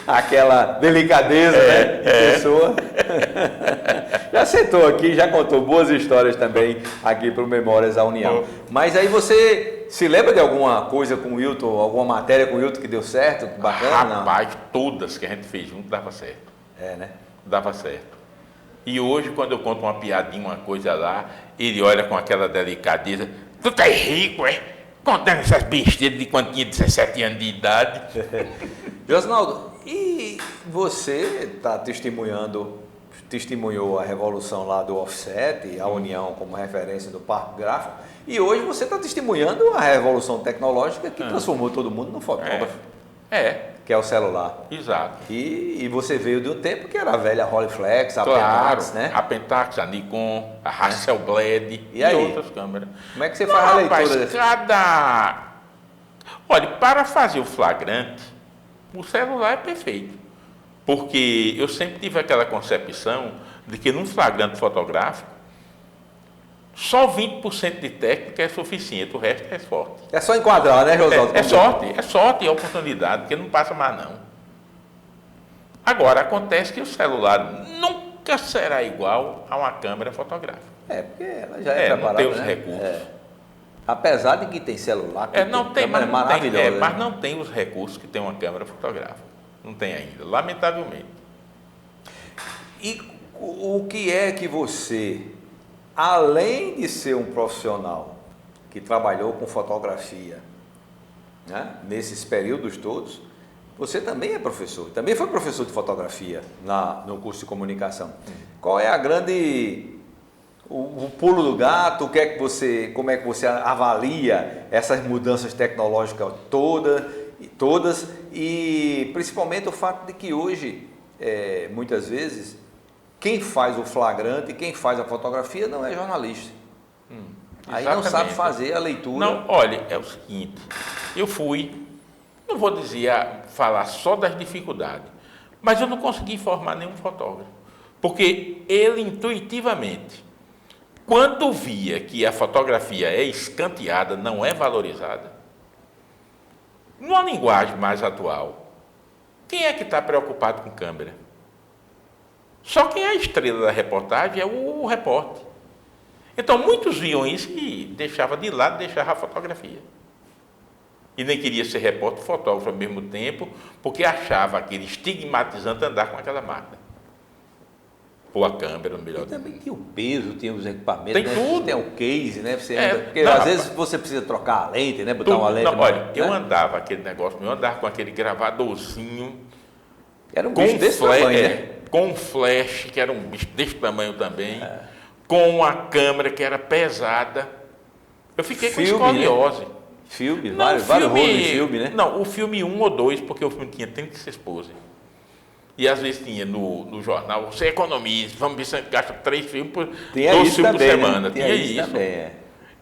Aquela delicadeza, né? De pessoa. Já sentou aqui, já contou boas histórias também aqui para o Memórias da União. Mas aí você se lembra de alguma coisa com o Hilton, alguma matéria com o Hilton que deu certo? Bacana? Rapaz, todas que a gente fez junto dava certo. Né? Dava certo. E hoje, quando eu conto uma piadinha, uma coisa lá, ele olha com aquela delicadeza. Tu tá rico, é? Contando essas besteiras de quando tinha 17 anos de idade. Josnaldo, e você testemunhou a revolução lá do offset, a União como referência do parque gráfico, e hoje você está testemunhando a revolução tecnológica que transformou todo mundo no fotógrafo. Que é o celular. Exato. E você veio de um tempo que era a velha Rolleiflex, a Pentax, né? A Pentax, a Nikon, a Hasselblad e outras câmeras. Como é que você faz a leitura desse? Olha, para fazer o flagrante, o celular é perfeito. Porque eu sempre tive aquela concepção de que num flagrante fotográfico, Só 20% de técnica é suficiente, o resto é sorte. É só enquadrar, né, Rosaldo? É sorte e oportunidade, porque não passa mais não. Agora, acontece que o celular nunca será igual a uma câmera fotográfica. Porque ela já é preparada, não tem os né? recursos. Apesar de que tem celular, que Não tem, mas, maravilhosa, né? mas não tem os recursos que tem uma câmera fotográfica. Não tem ainda, lamentavelmente. E o que é que você, além de ser um profissional que trabalhou com fotografia, né, nesses períodos todos, você também é professor, também foi professor de fotografia no curso de comunicação. Qual é a grande, o pulo do gato, como é que você avalia essas mudanças tecnológicas todas e principalmente o fato de que hoje, muitas vezes, quem faz o flagrante, quem faz a fotografia não é jornalista. Aí não sabe fazer a leitura. Não, olha, é o seguinte, eu fui, não vou falar só das dificuldades, mas eu não consegui formar nenhum fotógrafo, porque ele intuitivamente, quando via que a fotografia é escanteada, não é valorizada, numa linguagem mais atual, quem é que está preocupado com câmera? Só quem é a estrela da reportagem é o repórter. Então, muitos viam isso e deixava de lado, deixava a fotografia. E nem queria ser repórter e fotógrafo ao mesmo tempo, porque achava aquele estigmatizante andar com aquela máquina. Ou a câmera, no melhor. E também tinha o peso, tinha os equipamentos, tem né? tudo. Tem o case, né? Porque não, às vezes você precisa trocar a lente, né? Botar uma lente. Não, olha, né? eu andava aquele negócio, eu andava com aquele gravadorzinho. Era um bicho desse tamanho, né? Com um flash, que era um bicho desse tamanho também, com a câmera que era pesada. Eu fiquei com escoliose. Né? Filme, vários rolos de filme, né? Não, o filme 1 ou 2, porque o filme tinha 36 poses. E às vezes tinha no jornal, você economiza, vamos ver se a gente gasta 3 filmes por 2 filmes por semana. Né? Tinha isso. Também,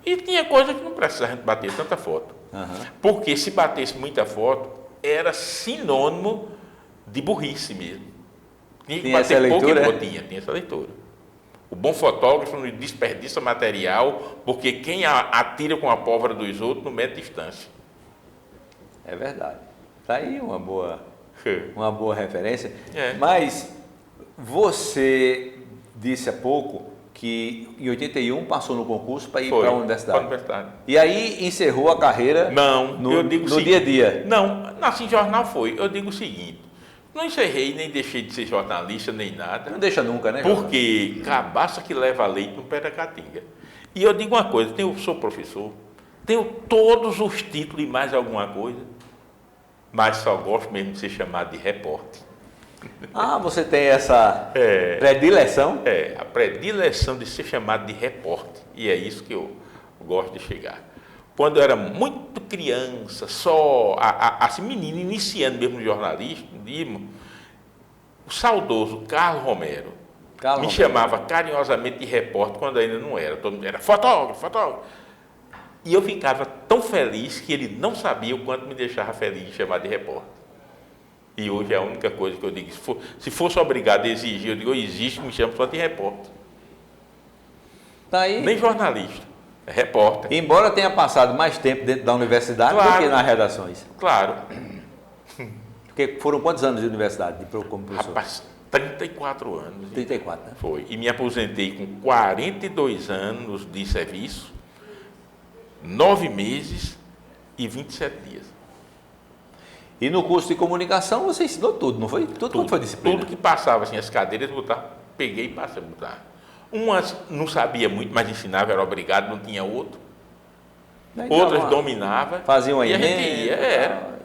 E tinha coisa que não precisava a gente bater tanta foto. Porque se batesse muita foto, era sinônimo de burrice mesmo. Tinha que bater pouco tinha essa leitura. O bom fotógrafo não desperdiça material, porque quem atira com a pólvora dos outros não mede distância. É verdade. Está aí uma boa referência. Mas você disse há pouco que em 81 passou no concurso para ir para a universidade. E aí encerrou a carreira no dia a dia. Não, assim, jornal foi. Eu digo o seguinte, não encerrei, nem deixei de ser jornalista, nem nada. Não deixa nunca, né? Porque cabaça que leva leite não perde a catinga. E eu digo uma coisa, eu sou professor, tenho todos os títulos e mais alguma coisa, mas só gosto mesmo de ser chamado de repórter. Você tem essa predileção? A predileção de ser chamado de repórter. E é isso que eu gosto de chegar. Quando eu era muito criança, só assim, menino, iniciando mesmo no jornalismo, o saudoso Carlos Romero chamava carinhosamente de repórter quando ainda não era. Todo mundo era fotógrafo. E eu ficava tão feliz que ele não sabia o quanto me deixava feliz de chamar de repórter. E hoje é a única coisa que eu digo, se fosse obrigado a exigir, eu digo, existe, me chamo só de repórter. Tá aí. Nem jornalista. Repórter. Embora tenha passado mais tempo dentro da universidade do que nas redações. Claro. Porque foram quantos anos de universidade como professor? Rapaz, 34 anos. 34, né? Foi. E me aposentei com 42 anos de serviço, 9 meses e 27 dias. E no curso de comunicação você ensinou tudo, não foi? Tudo foi disciplina. Tudo que passava, assim, as cadeiras, peguei e passei a botar. Umas não sabia muito, mas ensinava, era obrigado, não tinha outro. Outras dominava. Faziam aí. E a gente ia,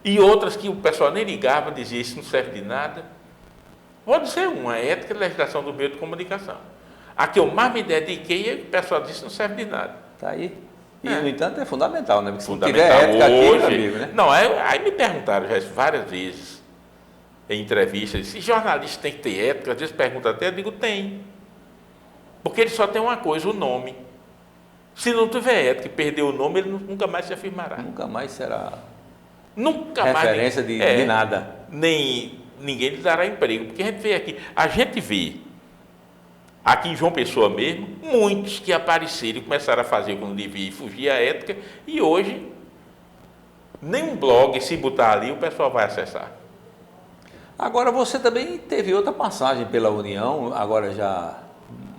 E outras que o pessoal nem ligava, dizia, isso não serve de nada. Vou dizer uma, ética e legislação do meio de comunicação. A que eu mais me dediquei, o pessoal disse, não serve de nada. Está aí. E, no entanto, é fundamental, né? Porque se não tiver ética hoje, aqui, amigo, né? Não, aí me perguntaram já várias vezes, em entrevistas, se jornalista tem que ter ética, às vezes pergunta até, eu digo, tem. Porque ele só tem uma coisa, o nome. Se não tiver ética e perder o nome, ele nunca mais se afirmará. Nunca mais será referência de nada. Nem ninguém lhe dará emprego. Porque a gente vê aqui, Aqui em João Pessoa mesmo, muitos que apareceram e começaram a fazer como devia e fugir à ética, e hoje, nenhum blog, se botar ali, o pessoal vai acessar. Agora, você também teve outra passagem pela União, agora já,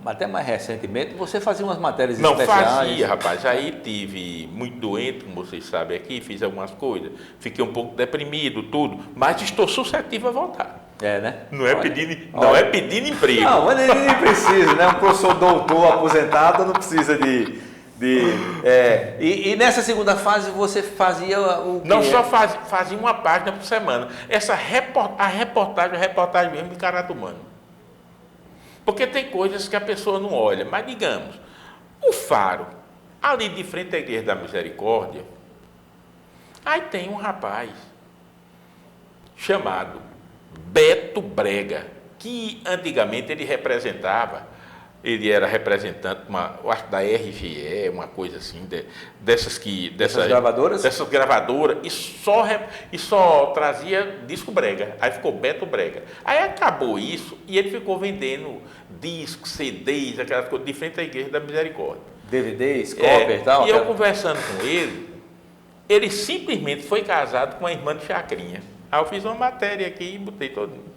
até mais recentemente, você fazia umas matérias Não especiais. fazia, rapaz. Aí tive muito doente, como vocês sabem aqui, fiz algumas coisas, fiquei um pouco deprimido, tudo, mas estou suscetível a voltar. É, né? Não é pedindo emprego. Não, mas ele nem precisa, né? Um professor doutor aposentado não precisa E nessa segunda fase você fazia o quê? Não só fazia uma página por semana. A reportagem mesmo de caráter humano. Porque tem coisas que a pessoa não olha, mas digamos, o Faro, ali de frente à Igreja da Misericórdia, aí tem um rapaz chamado Beto Brega, que antigamente ele era representante, eu acho da RGE, uma coisa assim, dessas gravadoras? Dessas gravadoras, e só trazia disco brega. Aí ficou Beto Brega. Aí acabou isso e ele ficou vendendo discos, CDs, aquelas coisas, de frente à Igreja da Misericórdia. DVDs, cópia e tal? E eu conversando com ele simplesmente foi casado com uma irmã de Chacrinha. Aí eu fiz uma matéria aqui e botei todo mundo.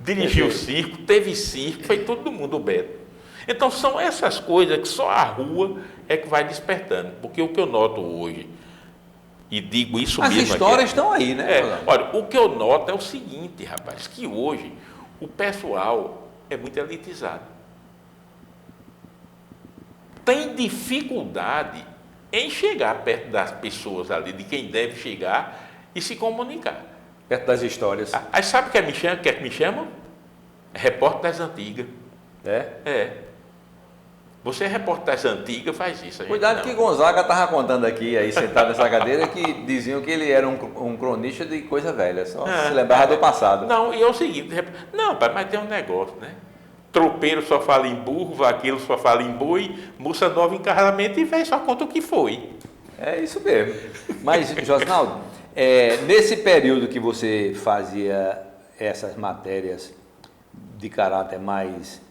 Dirigiu o circo, teve circo, foi todo mundo o Beto. Então são essas coisas que só a rua é que vai despertando. Porque o que eu noto hoje, e digo isso As mesmo... As histórias estão aí, né? Olha, o que eu noto é o seguinte, rapaz, que hoje o pessoal é muito elitizado. Tem dificuldade em chegar perto das pessoas ali, de quem deve chegar e se comunicar. Perto das histórias. Aí sabe o que é que me chamam? Repórter das antigas. É? Você é repórter das antigas, faz isso. Cuidado que Gonzaga estava contando aqui, aí sentado nessa cadeira, que diziam que ele era um cronista de coisa velha, só se lembrava do passado. Não, e é o seguinte, não, pai, mas tem um negócio, né? Tropeiro só fala em burro, vaqueiro só fala em boi, moça nova em casamento e velho só conta o que foi. É isso mesmo. Mas, Josinaldo, nesse período que você fazia essas matérias de caráter mais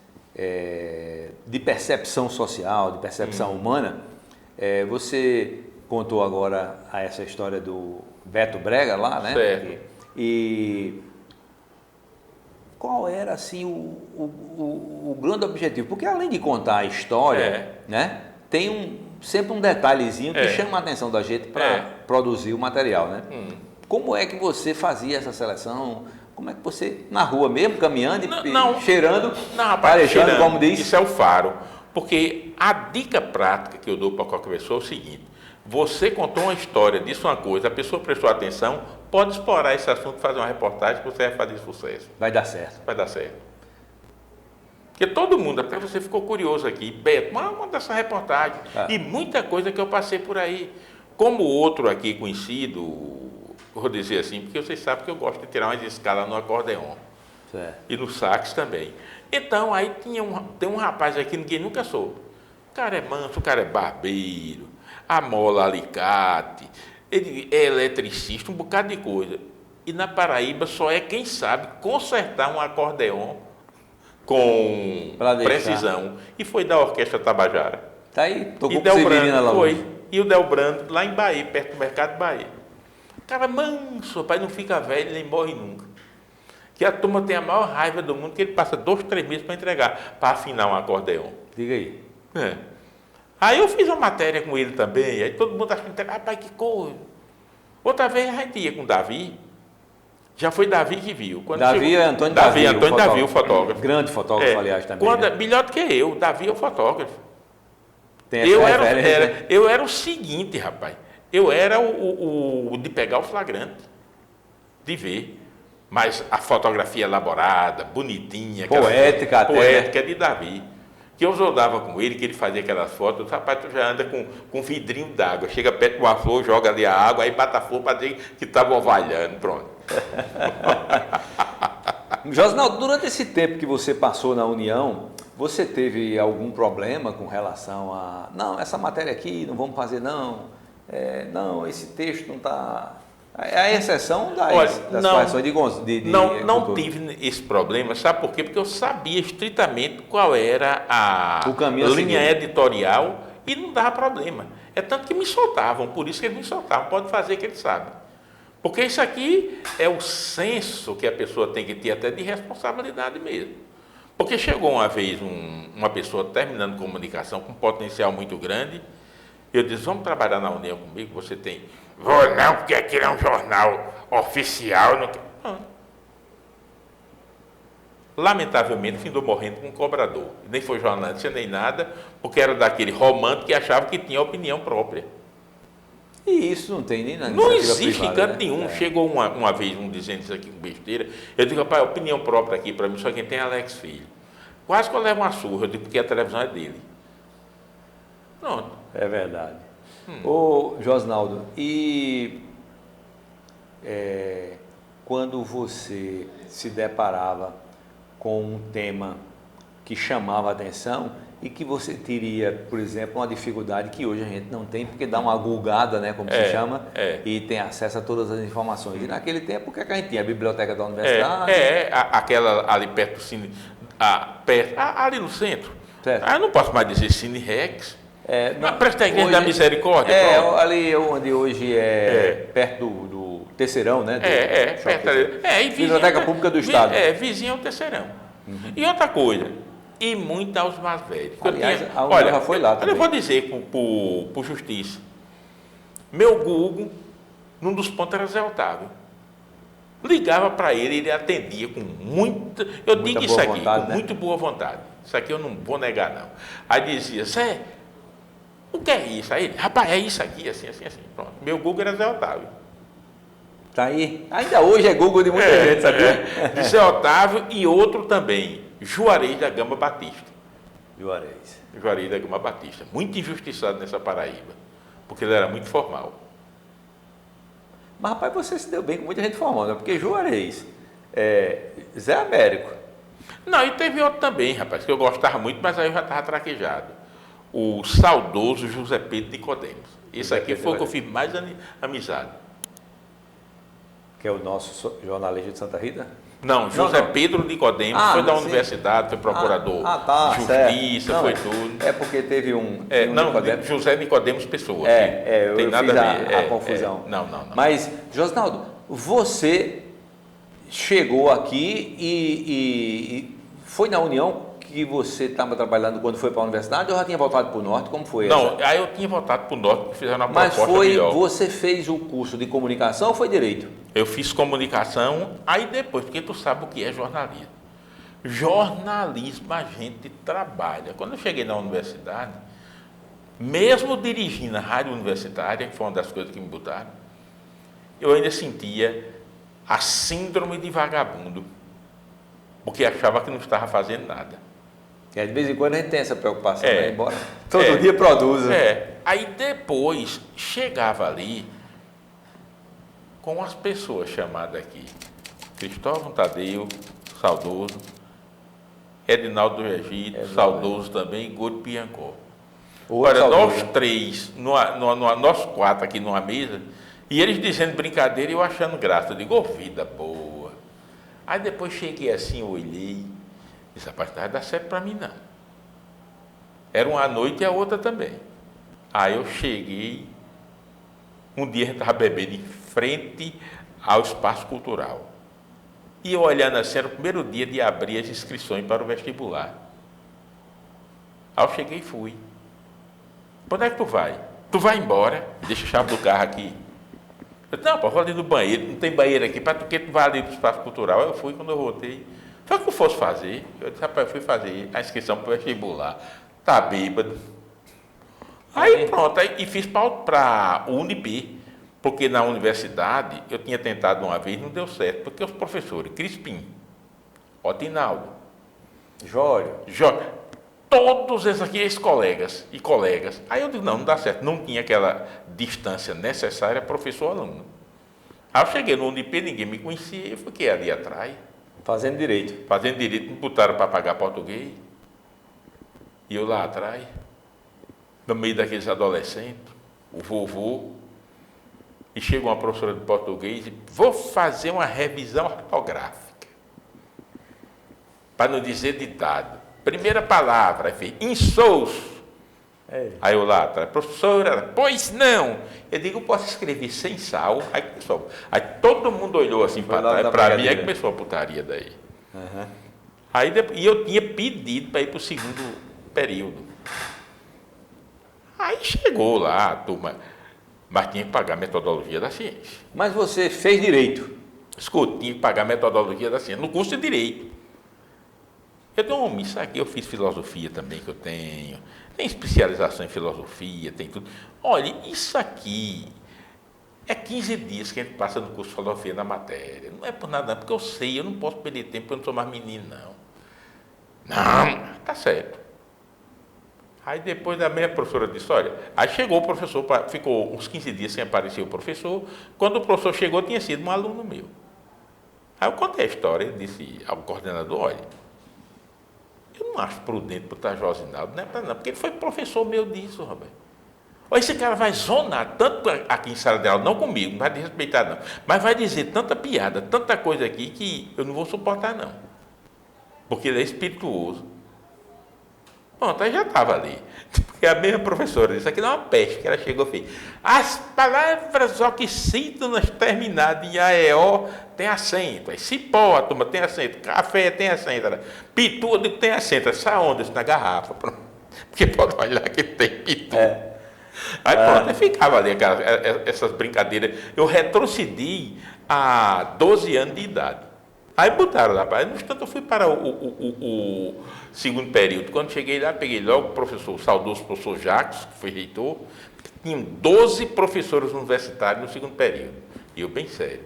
de percepção social, de percepção humana, você contou agora essa história do Beto Brega lá, né? Certo. E qual era assim o grande objetivo? Porque além de contar a história, né, tem sempre um detalhezinho que chama a atenção da gente para produzir o material, né? Como é que você fazia essa seleção? Como é que você, na rua mesmo, caminhando e cheirando, parejando, como diz? Isso é o faro. Porque a dica prática que eu dou para qualquer pessoa é o seguinte: você contou uma história, disse uma coisa, a pessoa prestou atenção, pode explorar esse assunto, fazer uma reportagem que você vai fazer sucesso. Vai dar certo. Vai dar certo. Porque todo mundo, até você ficou curioso aqui, Beto, uma dessa reportagem. E muita coisa que eu passei por aí. Como outro aqui conhecido, vou dizer assim, porque vocês sabem que eu gosto de tirar umas escalas no acordeon. Certo. E no sax também. Então, aí tem um rapaz aqui, ninguém nunca soube. O cara é manso, o cara é barbeiro, amola alicate, ele é eletricista, um bocado de coisa. E na Paraíba só é quem sabe consertar um acordeon com precisão. E foi da Orquestra Tabajara. Tá aí, tocou com Severina lá. Foi. E o Delbrando, lá em Bahia, perto do Mercado Bahia. O cara manso, pai, não fica velho, nem morre nunca. Que a turma tem a maior raiva do mundo, que ele passa 2, 3 meses para entregar, para afinar um acordeon. Diga aí. Aí eu fiz uma matéria com ele também, aí todo mundo achou interessante, rapaz, que coisa. Outra vez a gente ia com o Davi, já foi Davi que viu. Davi é Antônio Davi, o fotógrafo. Grande fotógrafo, aliás, também. Melhor do que eu, Davi é o fotógrafo. Tem essa Eu era o seguinte, rapaz, eu era o de pegar o flagrante, de ver. Mas a fotografia elaborada, bonitinha, poética é de Davi. Que eu rodava com ele, que ele fazia aquelas fotos, rapaz, tu já anda com um vidrinho d'água, chega perto de uma flor, joga ali a água, aí bata a flor para dizer que estava ovalhando, pronto. Josinaldo, durante esse tempo que você passou na União, você teve algum problema com relação a... Não, essa matéria aqui não vamos fazer não, não, esse texto não está É a exceção das Olha, correções não cultura. tive esse problema, sabe por quê? Porque eu sabia estritamente qual era O a caminho a linha seguir. editorial e não dava problema. É tanto que me soltavam, por isso que eles me soltavam, pode fazer que eles sabem. Porque isso aqui é o senso que a pessoa tem que ter até de responsabilidade mesmo. Porque chegou uma vez uma pessoa terminando comunicação com um potencial muito grande, eu disse, vamos trabalhar na União comigo, você tem... Vou não, porque aquilo é um jornal oficial. Não... Lamentavelmente, findou morrendo com um cobrador. Nem foi jornalista, nem nada, porque era daquele romântico que achava que tinha opinião própria. E isso não tem nem na Não iniciativa existe em privada, canto né? nenhum. Chegou uma vez um dizendo isso aqui com besteira. Eu digo, rapaz, opinião própria aqui para mim, só quem tem é Alex Filho. Quase que eu levo uma surra, eu digo, porque a televisão é dele. Pronto. É verdade. Ô, Josnaldo, e quando você se deparava com um tema que chamava a atenção e que você teria, por exemplo, uma dificuldade que hoje a gente não tem, porque dá uma gulgada, né, como se chama, e tem acesso a todas as informações. E naquele tempo, o que é que a gente tinha? A biblioteca da universidade? Aquela ali perto do Cine, ali no centro. Certo. Eu não posso mais dizer Cine Rex. Não, Parece a Igreja hoje, da Misericórdia. ali onde hoje perto do Terceirão, né? Perto ali. E Biblioteca Pública do Estado. Vizinho ao Terceirão. E outra coisa, e muito aos mais velhos. Aliás, a União já foi lá também. Eu vou dizer por justiça. Meu Google, num dos pontos era Zé Otávio. Ligava para ele atendia com muita... Eu Muita digo isso boa aqui, vontade, com né? muito boa vontade. Isso aqui eu não vou negar, não. Aí dizia, Zé, o que é isso? Aí ele, rapaz, é isso aqui, assim. Pronto. Meu Google era Zé Otávio. Tá aí. Ainda hoje é Google de muita gente, sabia? De Zé Otávio e outro também, Juarez da Gama Batista. Juarez da Gama Batista. Muito injustiçado nessa Paraíba, porque ele era muito formal. Mas, rapaz, você se deu bem com muita gente famosa, porque Juarez, Zé Américo. Não, e teve outro também, rapaz, que eu gostava muito, mas aí eu já estava traquejado. O saudoso José Pedro Nicodemos. Esse aqui foi o que eu fiz mais amizade. Que é o nosso jornalista de Santa Rita? Não, José Pedro Nicodemos foi da universidade, foi procurador tá, de justiça, certo. foi Não, tudo. É porque teve um Nicodemos. José Nicodemos Pessoa. eu tem nada fiz a ver. a confusão. Não. Mas, Josnaldo, você chegou aqui e foi na União que você estava trabalhando quando foi para a universidade ou já tinha voltado para o Norte? Como foi? Não, aí eu tinha voltado para o Norte porque fizeram uma Mas proposta melhor. Você fez o curso de comunicação ou foi direito? Eu fiz comunicação, aí depois, porque tu sabe o que é jornalismo. Jornalismo a gente trabalha. Quando eu cheguei na universidade, mesmo dirigindo a rádio universitária, que foi uma das coisas que me botaram, eu ainda sentia a síndrome de vagabundo, porque achava que não estava fazendo nada. De vez em quando a gente tem essa preocupação, né? Embora todo dia produza. Aí depois chegava ali com as pessoas chamadas aqui. Cristóvão Tadeu, saudoso. Edinaldo do Egito, saudoso também. Gordo Piancó. Olha, nós três, nós quatro aqui numa mesa, e eles dizendo brincadeira e eu achando graça. Eu digo, vida boa. Aí depois cheguei assim, olhei. Disse, rapaz, não vai dar certo para mim, não. Era uma noite e a outra também. Aí eu cheguei, um dia a gente estava bebendo em frente ao espaço cultural. E eu olhando assim, era o primeiro dia de abrir as inscrições para o vestibular. Aí eu cheguei e fui. Onde é que tu vai? Tu vai embora, deixa a chave do carro aqui. Eu disse, não, pô, vou ali no banheiro, não tem banheiro aqui, para que tu vai ali no espaço cultural. Eu fui, quando eu voltei. Foi o que eu fosse fazer. Eu disse, rapaz, eu fui fazer a inscrição para o vestibular. Tá bêbado. Aí pronto, e fiz para o Unip, porque na universidade eu tinha tentado uma vez, não deu certo, porque os professores, Crispim, Otinaldo, Jório, todos esses aqui, ex-colegas e colegas. Aí eu digo, não dá certo, não tinha aquela distância necessária professor-aluno. Aí eu cheguei no Unip, ninguém me conhecia, eu fiquei ali atrás. Fazendo direito. Fazendo direito, me botaram para pagar português. E eu lá atrás, no meio daqueles adolescentes, o vovô. E chega uma professora de português e vou fazer uma revisão ortográfica. Para não dizer ditado. Primeira palavra, aí fez insouço. Aí eu lá atrás, professora, pois não. Eu digo, eu posso escrever sem sal. Aí, pessoal, aí todo mundo olhou assim para mim, aí começou a putaria daí. Uhum. Aí, e eu tinha pedido para ir para o segundo período. Aí chegou lá a turma, mas tinha que pagar a metodologia da ciência. Mas você fez direito. Escuta, tinha que pagar a metodologia da ciência, no curso de direito. Eu dou um isso aqui, eu fiz filosofia também, que eu tenho. Tem especialização em filosofia, tem tudo. Olha, isso aqui é 15 dias que a gente passa no curso de filosofia na matéria. Não é por nada, porque eu sei, eu não posso perder tempo, porque eu não sou mais menino, não. Não, tá certo. Aí depois da minha professora disse, olha, aí chegou o professor, ficou uns 15 dias sem aparecer o professor. Quando o professor chegou, tinha sido um aluno meu. Aí eu contei a história, ele disse ao coordenador, olha, eu não acho prudente botar Josinaldo, não é para não, porque ele foi professor meu disso, Roberto. Olha, esse cara vai zonar tanto aqui em sala de aula, não comigo, não vai desrespeitar não, mas vai dizer tanta piada, tanta coisa aqui que eu não vou suportar não, porque ele é espirituoso. Pronto, aí já estava ali. Porque a mesma professora disse, aqui não é uma peste, que ela chegou e fez. As palavras oxítonas terminadas em AEO tem acento. Aí, cipó, a turma tem acento. Café tem acento. Pitu, tem acento. Essa onda, isso na garrafa. Porque pode olhar que tem pitu. Aí pronto, aí ficava ali essas brincadeiras. Eu retrocedi a 12 anos de idade. Aí botaram lá, no instante eu fui para o segundo período. Quando cheguei lá, peguei logo o saudoso professor Jacques, que foi reitor. Tinham 12 professores universitários no segundo período. E eu bem sério.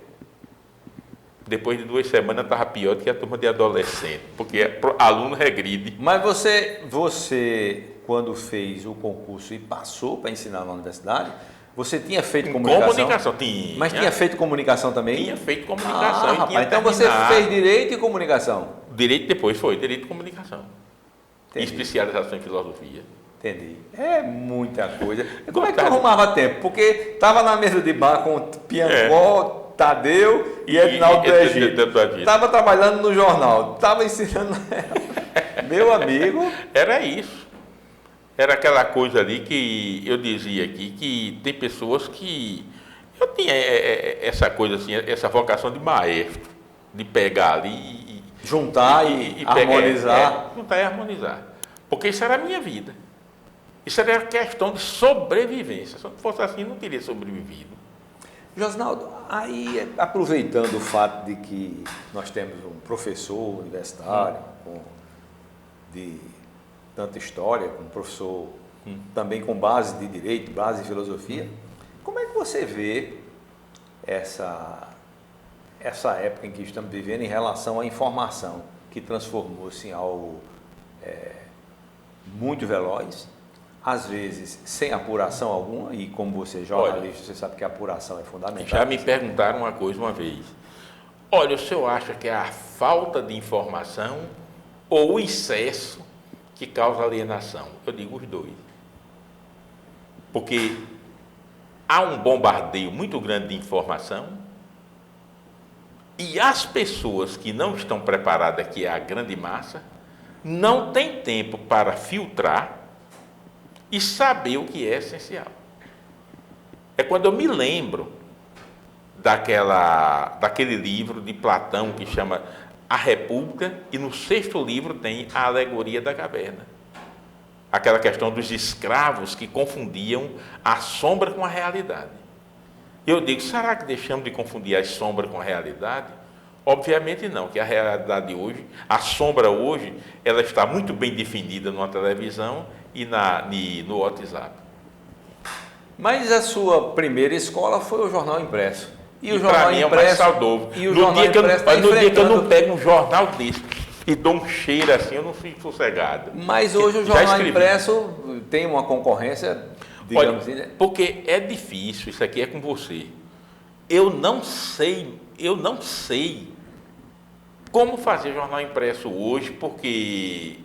Depois de 2 semanas estava pior do que a turma de adolescente, porque aluno regride. Mas você, quando fez o concurso e passou para ensinar na universidade, você tinha feito comunicação? Comunicação, tinha. Mas tinha feito comunicação também? Tinha feito comunicação. E tinha então você fez direito e comunicação? Direito depois foi, direito e comunicação. Entendi. E especialização em filosofia. Entendi. É muita coisa. Como é que tu arrumava tempo? Porque estava na mesa de bar com Piancó, Tadeu e Edinaldo do Egito. Estava trabalhando no jornal, estava ensinando. Meu amigo. Era isso. Era aquela coisa ali que eu dizia aqui, que tem pessoas que... Eu tinha essa coisa assim, essa vocação de maestro, de pegar ali e juntar e harmonizar. Juntar e harmonizar. Porque isso era a minha vida. Isso era questão de sobrevivência. Se não fosse assim, eu não teria sobrevivido. Josinaldo, aí aproveitando o fato de que nós temos um professor universitário de tanta história, um professor também com base de direito, base de filosofia, como é que você vê essa época em que estamos vivendo em relação à informação, que transformou-se em algo muito veloz, às vezes sem apuração alguma, e como você é jornalista, você sabe que a apuração é fundamental. Já me perguntaram uma coisa uma vez. Olha, o senhor acha que é a falta de informação ou o excesso que causa alienação? Eu digo os dois. Porque há um bombardeio muito grande de informação e as pessoas que não estão preparadas, que é a grande massa, não tem tempo para filtrar e saber o que é essencial. É quando eu me lembro daquele livro de Platão que chama A República, e no 6º livro tem a alegoria da caverna. Aquela questão dos escravos que confundiam a sombra com a realidade. Eu digo, será que deixamos de confundir a sombra com a realidade? Obviamente não, que a realidade hoje, a sombra hoje, ela está muito bem definida numa televisão e no WhatsApp. Mas a sua primeira escola foi o jornal impresso. E o jornal impresso é o mais saudoso. No dia que eu não pego um jornal desse e dou um cheiro assim, eu não fico sossegado. Mas hoje o jornal impresso tem uma concorrência, digamos assim, né? Porque é difícil, isso aqui é com você. Eu não sei como fazer jornal impresso hoje, porque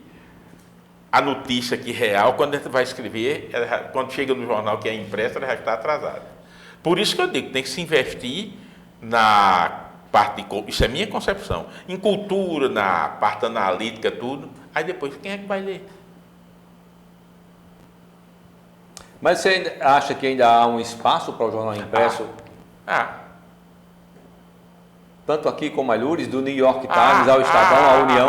a notícia aqui real, quando a gente vai escrever, quando chega no jornal que é impresso, ela já está atrasada. Por isso que eu digo, tem que se investir na parte de, isso é minha concepção, em cultura, na parte analítica, tudo, aí depois quem é que vai ler? Mas você ainda acha que ainda há um espaço para o jornal impresso? Tanto aqui como a Lures, do New York Times ao Estadão, à União?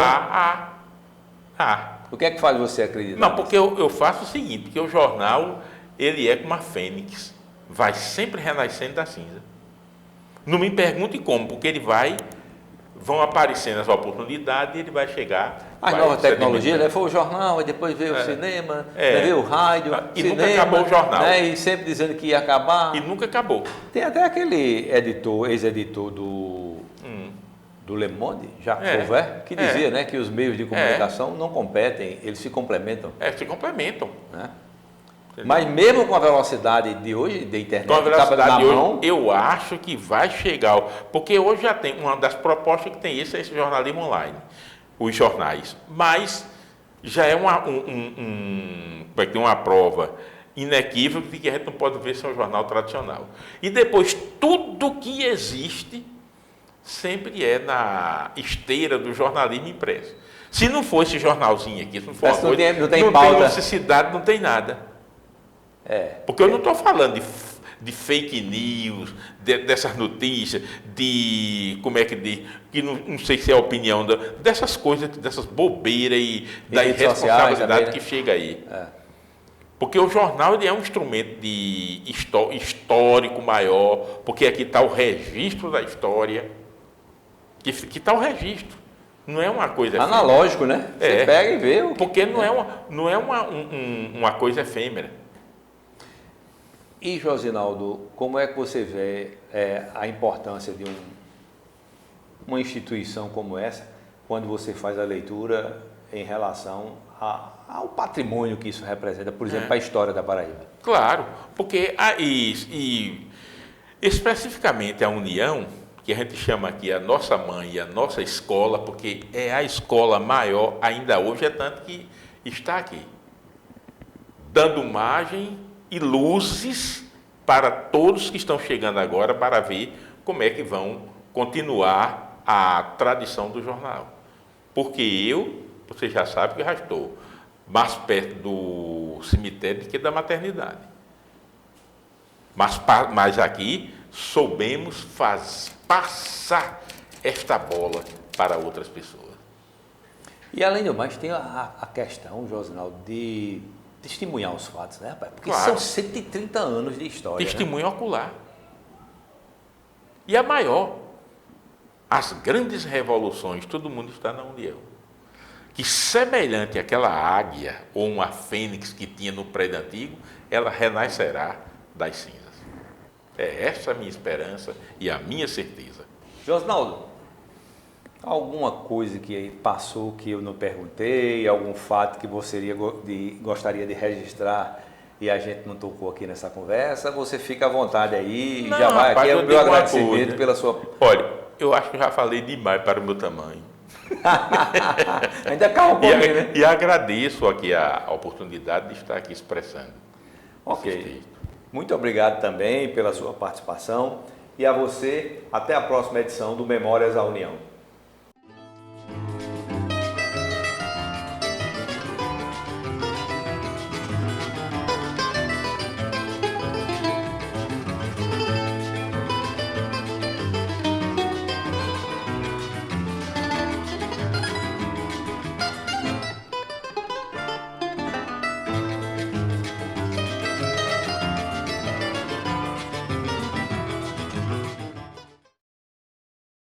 O que é que faz você acreditar? Não, porque eu faço o seguinte, porque o jornal, ele é como a fênix, vai sempre renascendo da cinza. Não me pergunte como, porque vão aparecendo as oportunidades e ele vai chegar. As novas tecnologias, né? Foi o jornal, aí depois veio o cinema, veio o rádio, e cinema, nunca acabou o jornal. Né? E sempre dizendo que ia acabar. E nunca acabou. Tem até aquele ex-editor do Le Monde, Jacques Fauvert, que dizia né, que os meios de comunicação não competem, eles se complementam. Se complementam. Né? Mas mesmo com a velocidade de hoje, da internet, com a velocidade de hoje, mão, eu acho que vai chegar. Porque hoje já tem, uma das propostas que tem isso é esse jornalismo online, os jornais. Mas já é vai ter uma prova inequívoca de que a gente não pode ver sem um jornal tradicional. E depois, tudo que existe sempre é na esteira do jornalismo impresso. Se não for esse jornalzinho aqui, se não for uma coisa, não tem necessidade, não tem nada. Porque eu não estou falando de fake news, dessas notícias, como é que não sei se é a opinião, dessas coisas, dessas bobeiras e da irresponsabilidade que chega aí. Porque o jornal ele é um instrumento de histórico maior, porque aqui está o registro da história, que está o registro. Não é uma coisa analógico, né? Você pega e vê. Porque não é uma coisa efêmera. E, Josinaldo, como é que você vê a importância de uma instituição como essa, quando você faz a leitura em relação ao patrimônio que isso representa, por exemplo, para a história da Paraíba? Claro, porque especificamente a União, que a gente chama aqui a nossa mãe e a nossa escola, porque é a escola maior ainda hoje, é tanto que está aqui, dando margem e luzes para todos que estão chegando agora para ver como é que vão continuar a tradição do jornal. Porque você já sabe que eu já estou mais perto do cemitério do que da maternidade. Mas aqui soubemos passar esta bola para outras pessoas. E além do mais, tem a questão, Josinaldo, de testemunhar os fatos, né, rapaz? Porque claro, são 130 anos de história. Testemunho ocular. E a maior. As grandes revoluções, todo mundo está na União. Que semelhante àquela águia ou uma fênix que tinha no prédio antigo, ela renascerá das cinzas. É essa a minha esperança e a minha certeza. Josinaldo, alguma coisa que passou que eu não perguntei, algum fato que você gostaria de registrar e a gente não tocou aqui nessa conversa, você fica à vontade aí, não, já vai rapaz, aqui, é o meu agradecimento pela sua... Olha, eu acho que já falei demais para o meu tamanho. Ainda calma um pouquinho, né? E agradeço aqui a oportunidade de estar aqui expressando. Ok. Muito obrigado também pela sua participação e a você, até a próxima edição do Memórias da União.